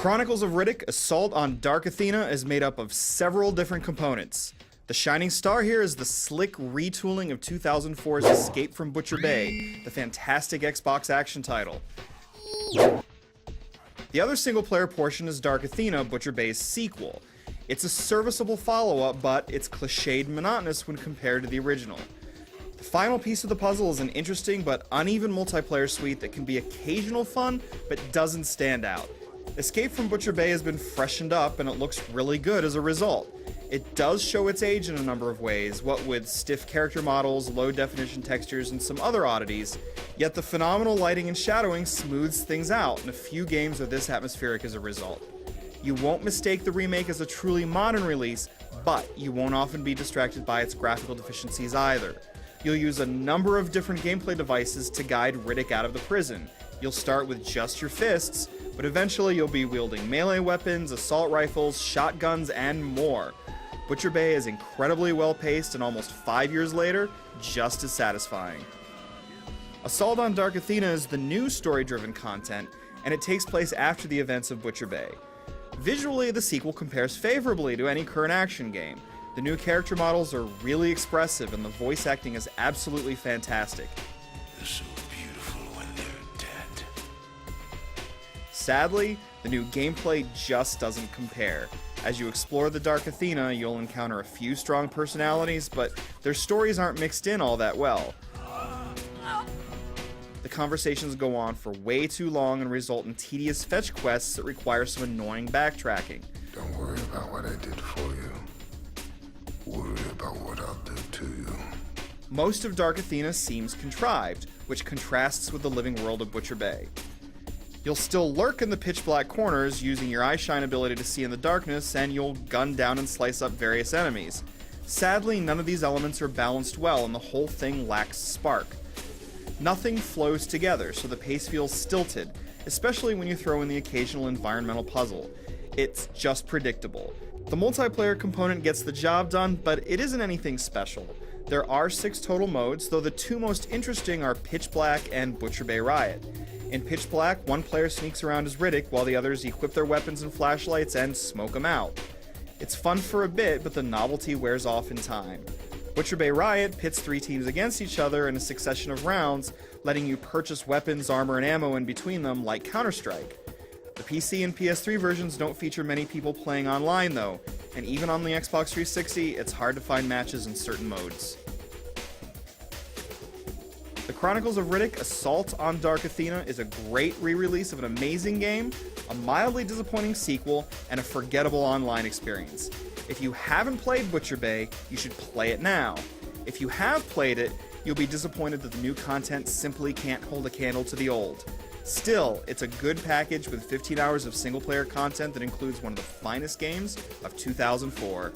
Chronicles of Riddick: Assault on Dark Athena is made up of several different components. The shining star here is the slick retooling of 2004's Escape from Butcher Bay, the fantastic Xbox action title. The other single-player portion is Dark Athena, Butcher Bay's sequel. It's a serviceable follow-up, but it's cliched and monotonous when compared to the original. The final piece of the puzzle is an interesting but uneven multiplayer suite that can be occasional fun, but doesn't stand out. Escape from Butcher Bay has been freshened up, and it looks really good as a result. It does show its age in a number of ways, what with stiff character models, low-definition textures, and some other oddities, yet the phenomenal lighting and shadowing smooths things out, and a few games are this atmospheric as a result. You won't mistake the remake as a truly modern release, but you won't often be distracted by its graphical deficiencies either. You'll use a number of different gameplay devices to guide Riddick out of the prison. You'll start with just your fists, but eventually you'll be wielding melee weapons, assault rifles, shotguns, and more. Butcher Bay is incredibly well-paced and almost 5 years later, just as satisfying. Assault on Dark Athena is the new story-driven content, and it takes place after the events of Butcher Bay. Visually, the sequel compares favorably to any current action game. The new character models are really expressive, and the voice acting is absolutely fantastic. They're so beautiful when they're dead. Sadly, the new gameplay just doesn't compare. As you explore the Dark Athena, you'll encounter a few strong personalities, but their stories aren't mixed in all that well. The conversations go on for way too long and result in tedious fetch quests that require some annoying backtracking. Don't worry about what I did for you. Worry about what I'll do to you. Most of Dark Athena seems contrived, which contrasts with the living world of Butcher Bay. You'll still lurk in the pitch-black corners using your eyeshine ability to see in the darkness, and you'll gun down and slice up various enemies. Sadly, none of these elements are balanced well, and the whole thing lacks spark. Nothing flows together, so the pace feels stilted, especially when you throw in the occasional environmental puzzle. It's just predictable. The multiplayer component gets the job done, but it isn't anything special. There are 6 total modes, though the 2 most interesting are Pitch Black and Butcher Bay Riot. In Pitch Black, one player sneaks around as Riddick while the others equip their weapons and flashlights and smoke them out. It's fun for a bit, but the novelty wears off in time. Butcher Bay Riot pits 3 teams against each other in a succession of rounds, letting you purchase weapons, armor, and ammo in between them like Counter-Strike. The PC and PS3 versions don't feature many people playing online though, and even on the Xbox 360, it's hard to find matches in certain modes. The Chronicles of Riddick: Assault on Dark Athena is a great re-release of an amazing game, a mildly disappointing sequel, and a forgettable online experience. If you haven't played Butcher Bay, you should play it now. If you have played it, you'll be disappointed that the new content simply can't hold a candle to the old. Still, it's a good package with 15 hours of single-player content that includes one of the finest games of 2004.